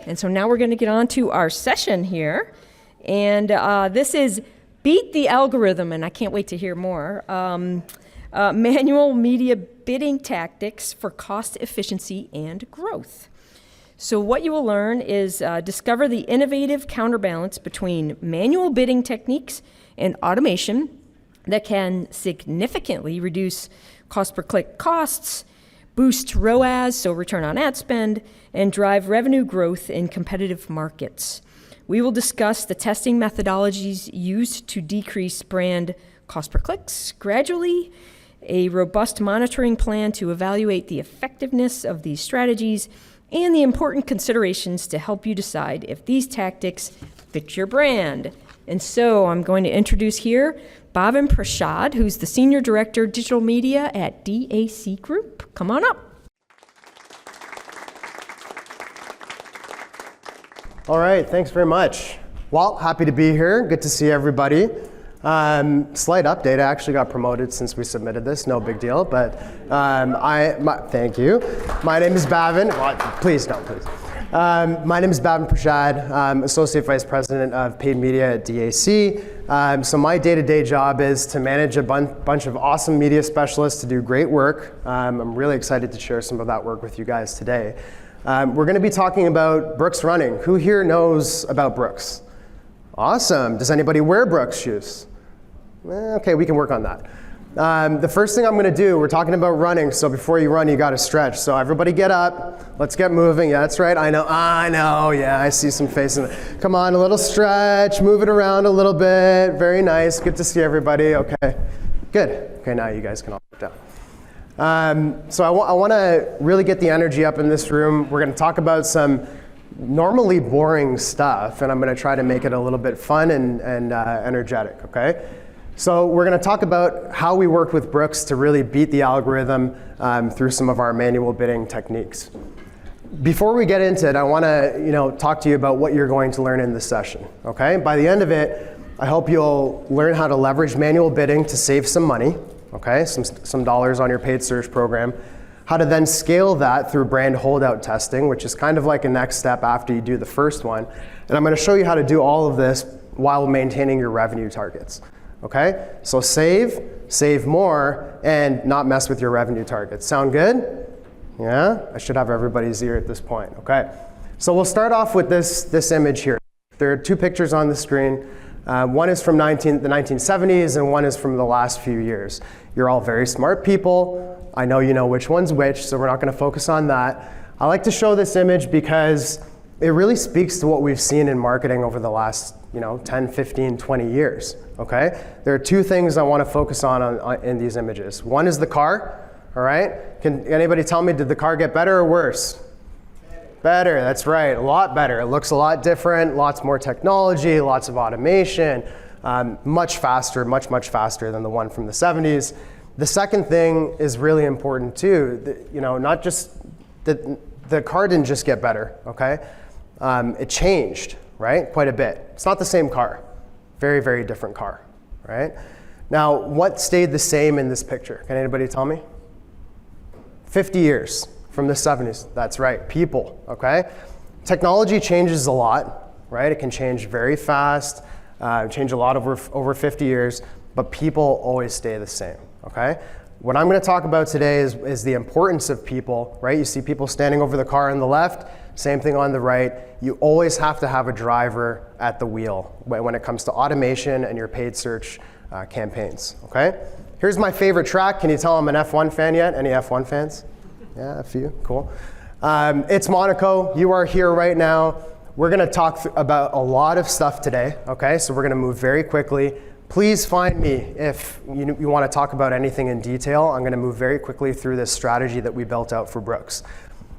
And so now we're going to get on to our session here. And this is Beat the Algorithm, and I can't wait to hear more. Manual media bidding tactics for cost efficiency and growth. So what you will learn is discover the innovative counterbalance between manual bidding techniques and automation that can significantly reduce cost per click costs, boost ROAS, so return on ad spend, and drive revenue growth in competitive markets. We will discuss the testing methodologies used to decrease brand cost per clicks gradually, a robust monitoring plan to evaluate the effectiveness of these strategies, and the important considerations to help you decide if these tactics fit your brand. And so I'm going to introduce here Bhavin Prashad, who's the Senior Director, Digital Media at DAC Group. Come on up. All right, thanks very much. Well, happy to be here. Good to see everybody. Slight update, I actually got promoted since we submitted this, no big deal, but thank you. My name is Bhavin. Please. My name is Bhavin Prashad. I'm Associate Vice President of Paid Media at DAC. So my day-to-day job is to manage a bunch of awesome media specialists to do great work. I'm really excited to share some of that work with you guys today. We're going to be talking about Brooks running. Who here knows about Brooks? Awesome. Does anybody wear Brooks shoes? Okay, we can work on that. The first thing I'm going to do, we're talking about running, so before you run, you got to stretch. So everybody get up. Let's get moving. Yeah, that's right. I know. Yeah, I see some faces. Come on, a little stretch. Move it around a little bit. Very nice. Good to see everybody. Okay, good. Okay, now you guys can all sit down. So I want to really get the energy up in this room. We're going to talk about some normally boring stuff, and I'm going to try to make it a little bit fun and energetic, okay? So we're going to talk about how we worked with Brooks to really beat the algorithm through some of our manual bidding techniques. Before we get into it, I want to talk to you about what you're going to learn in this session, okay? By the end of it, I hope you'll learn how to leverage manual bidding to save some money, okay? Some dollars on your paid search program. How to then scale that through brand holdout testing, which is kind of like a next step after you do the first one. And I'm going to show you how to do all of this while maintaining your revenue targets. Okay? So save more, and not mess with your revenue targets. Sound good? Yeah? I should have everybody's ear at this point. Okay. So we'll start off with this image here. There are two pictures on the screen. One is from the 1970s, and one is from the last few years. You're all very smart people. I know you know which one's which, so we're not going to focus on that. I like to show this image because it really speaks to what we've seen in marketing over the last 10, 15, 20 years, okay? There are two things I want to focus on in these images. One is the car, all right? Can anybody tell me, did the car get better or worse? Better, that's right, a lot better. It looks a lot different, lots more technology, lots of automation, much faster, much faster than the one from the 70s. The second thing is really important too. Not just the car didn't just get better, okay? It changed, right? Quite a bit. It's not the same car. Very, very different car, right? Now, what stayed the same in this picture? Can anybody tell me? 50 years from the 70s. That's right, people, okay? Technology changes a lot, right? It can change very fast, change a lot over 50 years, but people always stay the same, okay? What I'm going to talk about today is the importance of people, right? You see people standing over the car on the left, same thing on the right. You always have to have a driver at the wheel when it comes to automation and your paid search campaigns, okay? Here's my favorite track. Can you tell I'm an F1 fan yet? Any F1 fans? Yeah, a few, cool. It's Monaco. You are here right now. We're going to talk about a lot of stuff today, okay? So we're going to move very quickly. Please find me if you want to talk about anything in detail. I'm going to move very quickly through this strategy that we built out for Brooks.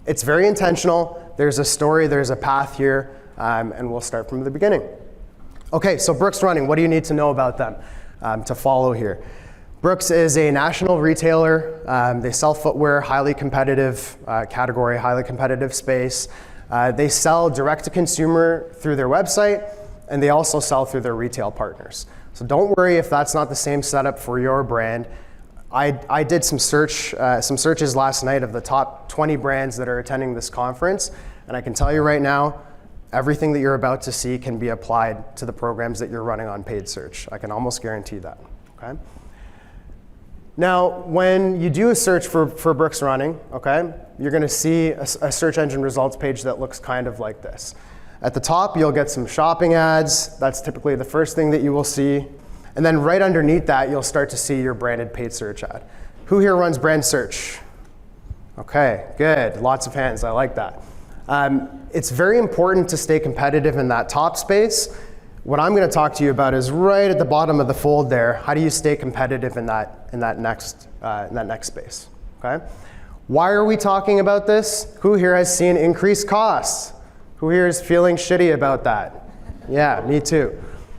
It's very intentional. There's a story, there's a path here, and we'll start from the beginning. Okay, so Brooks Running, what do you need to know about them to follow here? Brooks is a national retailer. They sell footwear, highly competitive category, highly competitive space. They sell direct to consumer through their website, and they also sell through their retail partners. So don't worry if that's not the same setup for your brand. I did some searches last night of the top 20 brands that are attending this conference, and I can tell you right now, everything that you're about to see can be applied to the programs that you're running on paid search. I can almost guarantee that, okay? Now, when you do a search for Brooks Running, okay, you're gonna see a search engine results page that looks kind of like this. At the top, you'll get some shopping ads. That's typically the first thing that you will see. And then right underneath that, you'll start to see your branded paid search ad. Who here runs brand search? Okay, good, lots of hands, I like that. It's very important to stay competitive in that top space. What I'm going to talk to you about is right at the bottom of the fold there. How do you stay competitive in that next space? Okay. Why are we talking about this? Who here has seen increased costs? Who here is feeling shitty about that? Yeah, me too.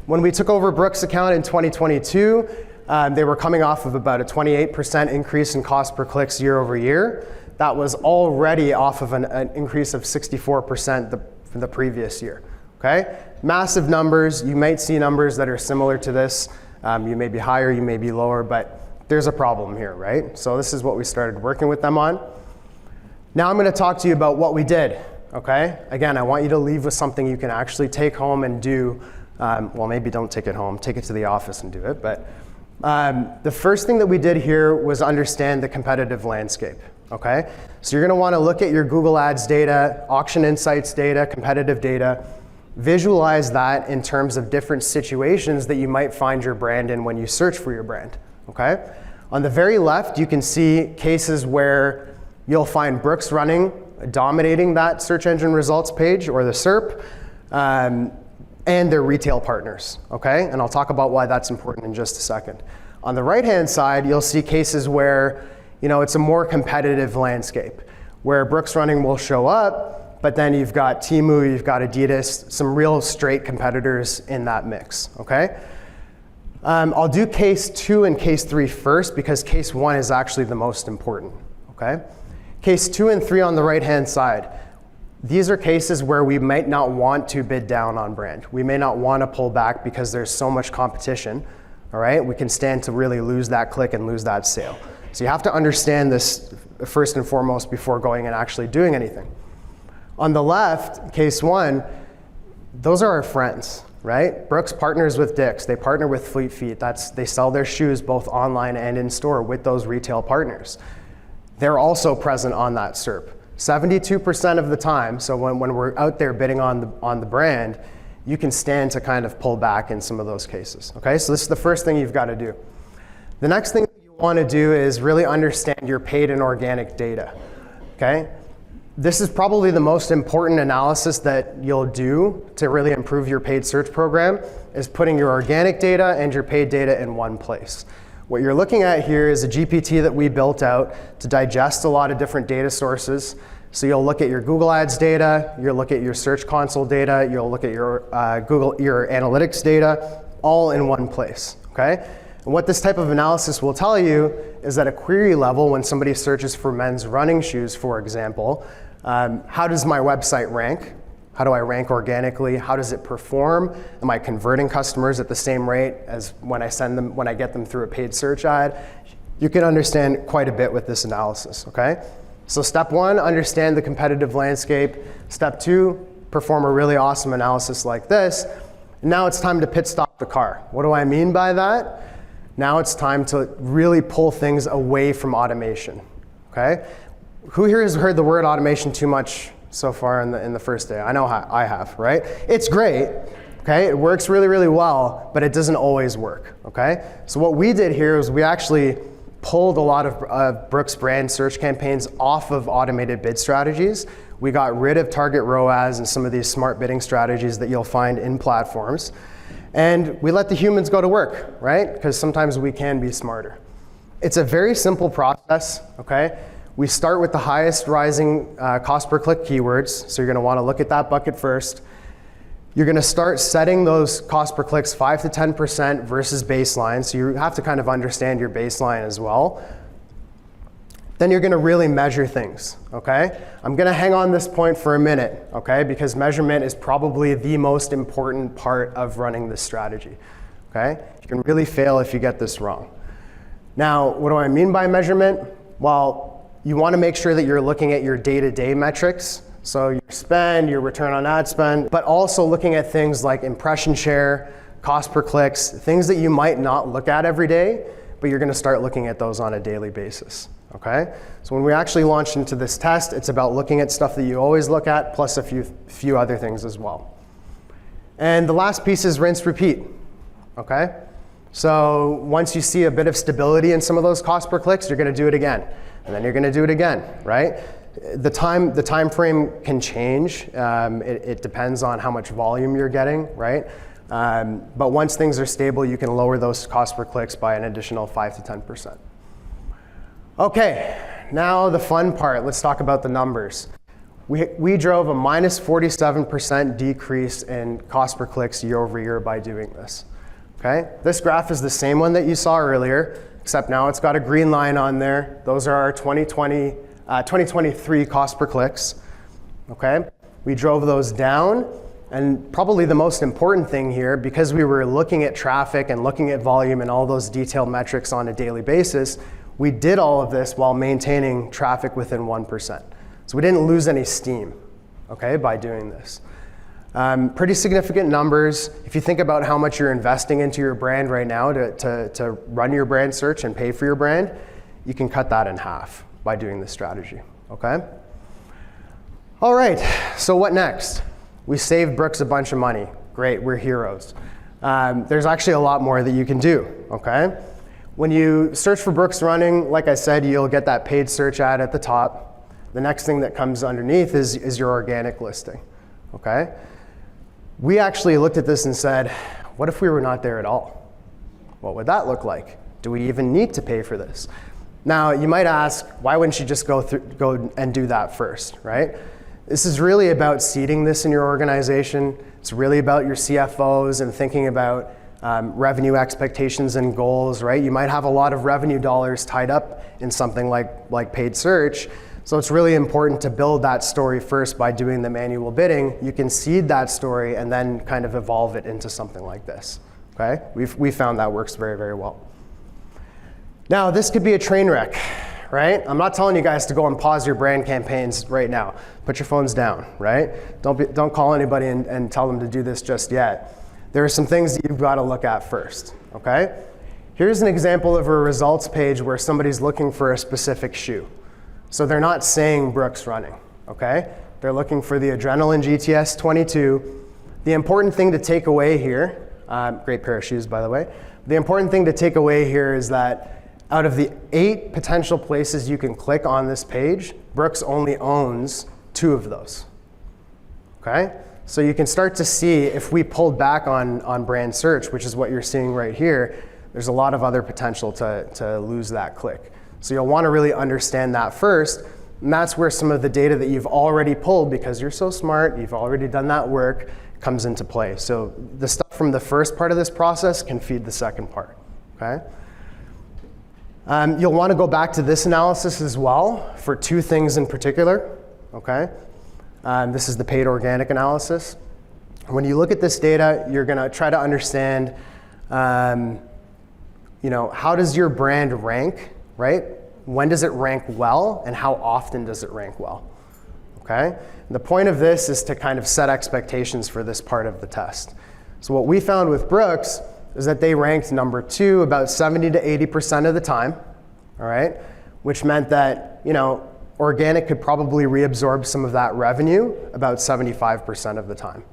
When we took over Brooks' account in 2022, they were coming off of about a 28% increase in cost per clicks year over year. That was already off of an increase of 64% the previous year. Okay? Massive numbers. You might see numbers that are similar to this. You may be higher, you may be lower, but there's a problem here, right? So this is what we started working with them on. Now I'm going to talk to you about what we did. Okay? Again, I want you to leave with something you can actually take home and do. Well, maybe don't take it home. Take it to the office and do it. But the first thing that we did here was understand the competitive landscape. Okay? So you're going to want to look at your Google Ads data, auction insights data, competitive data. Visualize that in terms of different situations that you might find your brand in when you search for your brand. Okay? On the very left, you can see cases where you'll find Brooks Running dominating that search engine results page or the SERP, and their retail partners. Okay? And I'll talk about why that's important in just a second. On the right-hand side, you'll see cases where it's a more competitive landscape, where Brooks Running will show up, but then you've got Temu, you've got Adidas, some real straight competitors in that mix, okay? I'll do case 2 and case 3 first because case 1 is actually the most important, okay? Case 2 and 3 on the right-hand side. These are cases where we might not want to bid down on brand. We may not want to pull back because there's so much competition, all right? We can stand to really lose that click and lose that sale. So you have to understand this first and foremost before going and actually doing anything. On the left, case 1, those are our friends, right? Brooks partners with Dick's. They partner with Fleet Feet. They sell their shoes both online and in store with those retail partners. They're also present on that SERP. 72% of the time, so when we're out there bidding on the brand, you can stand to kind of pull back in some of those cases, okay? So this is the first thing you've got to do. The next thing want to do is really understand your paid and organic data, okay? This is probably the most important analysis that you'll do to really improve your paid search program is putting your organic data and your paid data in one place. What you're looking at here is a GPT that we built out to digest a lot of different data sources. So you'll look at your Google Ads data, you'll look at your Search Console data, you'll look at your your analytics data, all in one place, okay? And what this type of analysis will tell you is that at query level, when somebody searches for men's running shoes, for example, how does my website rank? How do I rank organically? How does it perform? Am I converting customers at the same rate as when I get them through a paid search ad? You can understand quite a bit with this analysis, okay? So step 1, understand the competitive landscape. Step 2, perform a really awesome analysis like this. And now it's time to pit stop the car. What do I mean by that? Now it's time to really pull things away from automation, okay? Who here has heard the word automation too much so far in the first day? I know I have, right? It's great, okay? It works really, really well, but it doesn't always work, okay? So what we did here is we actually pulled a lot of Brooks brand search campaigns off of automated bid strategies. We got rid of target ROAS and some of these smart bidding strategies that you'll find in platforms. And we let the humans go to work, right? Because sometimes we can be smarter. It's a very simple process, okay? We start with the highest rising cost per click keywords. So you're gonna wanna look at that bucket first. You're gonna start setting those cost per clicks 5 to 10% versus baseline. So you have to kind of understand your baseline as well. Then you're gonna really measure things, okay? I'm gonna hang on this point for a minute, okay? Because measurement is probably the most important part of running this strategy, okay? You can really fail if you get this wrong. Now, what do I mean by measurement? Well, you wanna make sure that you're looking at your day-to-day metrics So your spend, your return on ad spend, but also looking at things like impression share, cost per clicks, things that you might not look at every day, but you're gonna start looking at those on a daily basis, okay? So when we actually launched into this test, it's about looking at stuff that you always look at, plus a few other things as well. And the last piece is rinse, repeat, okay? So once you see a bit of stability in some of those cost per clicks, you're gonna do it again, and then you're gonna do it again, right? The time frame can change. It depends on how much volume you're getting, right? But once things are stable, you can lower those cost per clicks by an additional 5 to 10%. Okay, now the fun part. Let's talk about the numbers. We drove a minus 47% decrease in cost per clicks year over year by doing this. Okay, this graph is the same one that you saw earlier, except now it's got a green line on there. Those are our 2023 cost per clicks. Okay, we drove those down, and probably the most important thing here, because we were looking at traffic and looking at volume and all those detailed metrics on a daily basis, we did all of this while maintaining traffic within 1%. So we didn't lose any steam, okay, by doing this. Pretty significant numbers. If you think about how much you're investing into your brand right now to run your brand search and pay for your brand, you can cut that in half by doing this strategy, okay? All right, so what next? We saved Brooks a bunch of money. Great, we're heroes. There's actually a lot more that you can do, okay? When you search for Brooks Running, like I said, you'll get that paid search ad at the top. The next thing that comes underneath is your organic listing, okay? We actually looked at this and said, what if we were not there at all? What would that look like? Do we even need to pay for this? Now, you might ask, why wouldn't you just go and do that first, right? This is really about seeding this in your organization. It's really about your CFOs and thinking about revenue expectations and goals, right? You might have a lot of revenue dollars tied up in something like paid search. So it's really important to build that story first by doing the manual bidding. You can seed that story and then kind of evolve it into something like this, okay? We found that works very, very well. Now, this could be a train wreck, right? I'm not telling you guys to go and pause your brand campaigns right now. Put your phones down, right? Don't call anybody and tell them to do this just yet. There are some things that you've got to look at first, okay? Here's an example of a results page where somebody's looking for a specific shoe. So they're not saying Brooks Running, okay? They're looking for the Adrenaline GTS 22. The important thing to take away here, great pair of shoes, by the way. The important thing to take away here is that out of the 8 potential places you can click on this page, Brooks only owns 2 of those, okay? So you can start to see if we pulled back on brand search, which is what you're seeing right here, there's a lot of other potential to lose that click. So you'll want to really understand that first, and that's where some of the data that you've already pulled, because you're so smart, you've already done that work, comes into play. So the stuff from the first part of this process can feed the second part, okay? You'll want to go back to this analysis as well for 2 things in particular, okay? This is the paid organic analysis. When you look at this data, you're going to try to understand, how does your brand rank, right? When does it rank well, and how often does it rank well, okay? And the point of this is to kind of set expectations for this part of the test. So what we found with Brooks is that they ranked number 2 about 70 to 80% of the time, all right? Which meant that, organic could probably reabsorb some of that revenue about 75% of the time.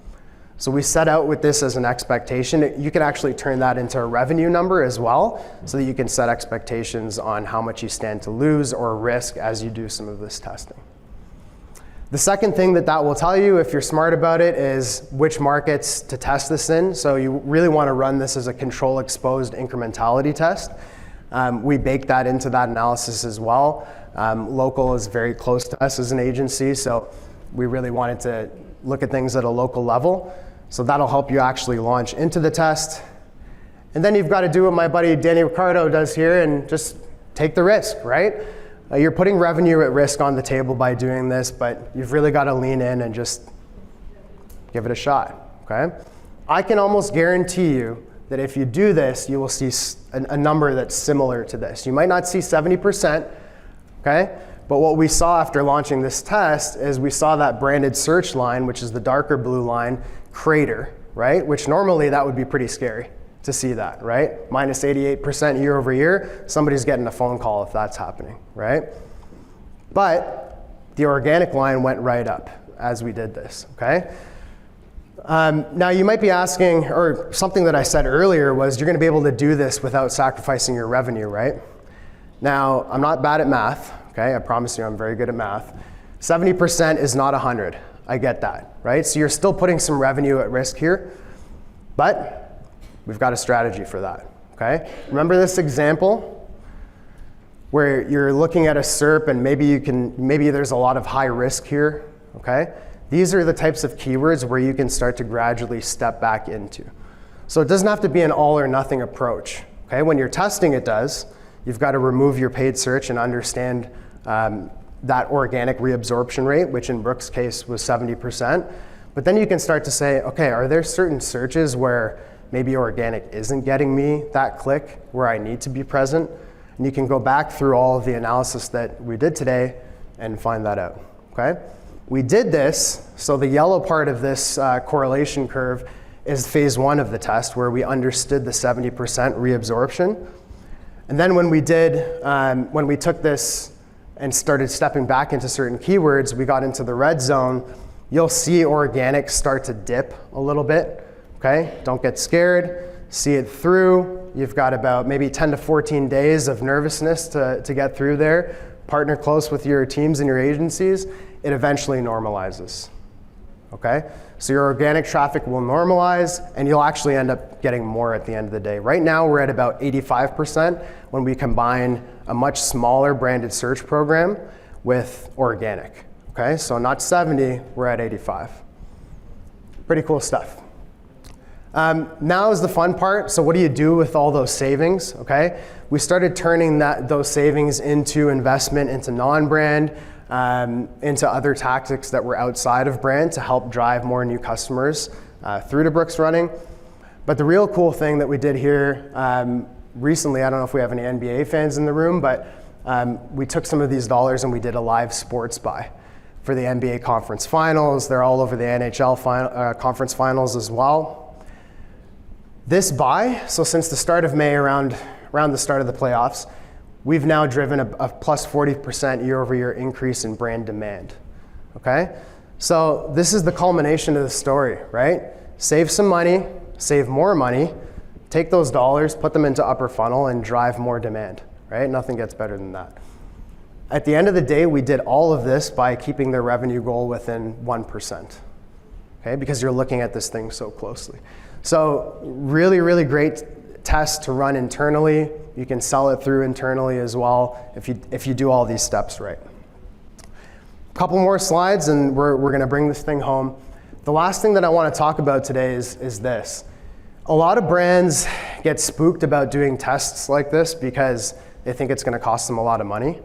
So we set out with this as an expectation. You can actually turn that into a revenue number as well, so that you can set expectations on how much you stand to lose or risk as you do some of this testing. The second thing that will tell you, if you're smart about it, is which markets to test this in. So you really want to run this as a control exposed incrementality test. We baked that into that analysis as well. Local is very close to us as an agency, so we really wanted to look at things at a local level. So that'll help you actually launch into the test. And then you've got to do what my buddy Danny Ricardo does here and just take the risk, right? You're putting revenue at risk on the table by doing this, but you've really got to lean in and just give it a shot, okay? I can almost guarantee you that if you do this, you will see a number that's similar to this. You might not see 70%, okay? But what we saw after launching this test is we saw that branded search line, which is the darker blue line, crater, right? Which normally that would be pretty scary to see that, right? Minus 88% year over year, somebody's getting a phone call if that's happening, right? But the organic line went right up as we did this, okay? Now you might be asking, or something that I said earlier was you're gonna be able to do this without sacrificing your revenue, right? Now, I'm not bad at math, okay? I promise you I'm very good at math. 70% is not 100, I get that, right? So you're still putting some revenue at risk here, but we've got a strategy for that, okay? Remember this example where you're looking at a SERP and maybe there's a lot of high risk here, okay? These are the types of keywords where you can start to gradually step back into. So it doesn't have to be an all or nothing approach, okay? When you're testing, it does. You've got to remove your paid search and understand that organic reabsorption rate, which in Brooke's case was 70%. But then you can start to say, okay, are there certain searches where maybe organic isn't getting me that click where I need to be present? And you can go back through all of the analysis that we did today and find that out, okay? We did this, so the yellow part of this correlation curve is phase 1 of the test where we understood the 70% reabsorption. And then when we took this and started stepping back into certain keywords, we got into the red zone. You'll see organic start to dip a little bit, okay? Don't get scared, see it through. You've got about maybe 10 to 14 days of nervousness to get through there. Partner close with your teams and your agencies. It eventually normalizes, okay? So your organic traffic will normalize and you'll actually end up getting more at the end of the day. Right now we're at about 85% when we combine a much smaller branded search program with organic, okay? So not 70, we're at 85. Pretty cool stuff. Now is the fun part. So what do you do with all those savings, okay? We started turning those savings into investment into non-brand, into other tactics that were outside of brand to help drive more new customers through to Brooks Running. But the real cool thing that we did here recently, I don't know if we have any NBA fans in the room, but we took some of these dollars and we did a live sports buy for the NBA conference finals. They're all over the NHL conference finals as well. This buy, so since the start of May, around the start of the playoffs, we've now driven a plus 40% year over year increase in brand demand, okay? So this is the culmination of the story, right? Save some money, save more money, take those dollars, put them into upper funnel and drive more demand, right? Nothing gets better than that. At the end of the day, we did all of this by keeping the revenue goal within 1%, okay? Because you're looking at this thing so closely. So really, really great test to run internally. You can sell it through internally as well if you do all these steps right. A couple more slides and we're gonna bring this thing home. The last thing that I wanna talk about today is this. A lot of brands get spooked about doing tests like this because they think it's gonna cost them a lot of money.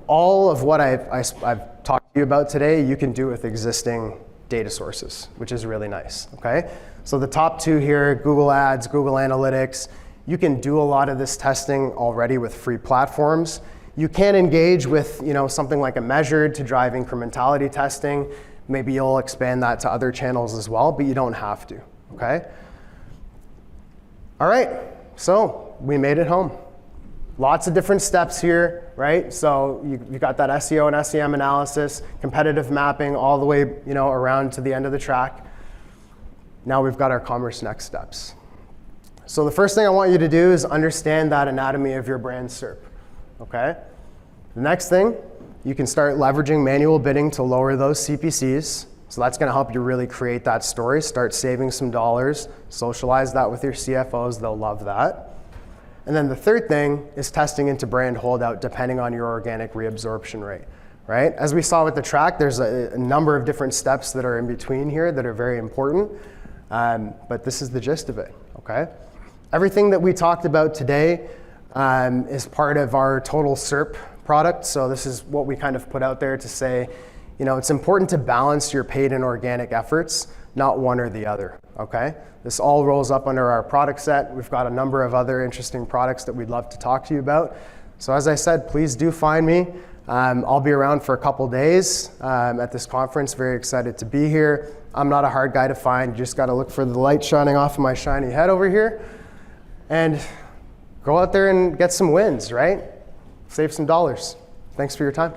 All of what I've talked to you about today, you can do with existing data sources, which is really nice, okay? So the top two here, Google Ads, Google Analytics, you can do a lot of this testing already with free platforms. You can engage with something like a Measured to drive incrementality testing. Maybe you'll expand that to other channels as well, but you don't have to, okay? All right, so we made it home. Lots of different steps here, right? So you got that SEO and SEM analysis, competitive mapping all the way around to the end of the track. Now we've got our commerce next steps. So the first thing I want you to do is understand that anatomy of your brand SERP, okay? The next thing, you can start leveraging manual bidding to lower those CPCs. So that's gonna help you really create that story, start saving some dollars, socialize that with your CFOs, they'll love that. And then the third thing is testing into brand holdout depending on your organic reabsorption rate, right? As we saw with the track, there's a number of different steps that are in between here that are very important, but this is the gist of it, okay? Everything that we talked about today is part of our total SERP product. So this is what we kind of put out there to say, it's important to balance your paid and organic efforts, not one or the other, okay? This all rolls up under our product set. We've got a number of other interesting products that we'd love to talk to you about. So as I said, please do find me. I'll be around for a couple days at this conference. Very excited to be here. I'm not a hard guy to find. You just got to look for the light shining off of my shiny head over here. And go out there and get some wins, right? Save some dollars. Thanks for your time.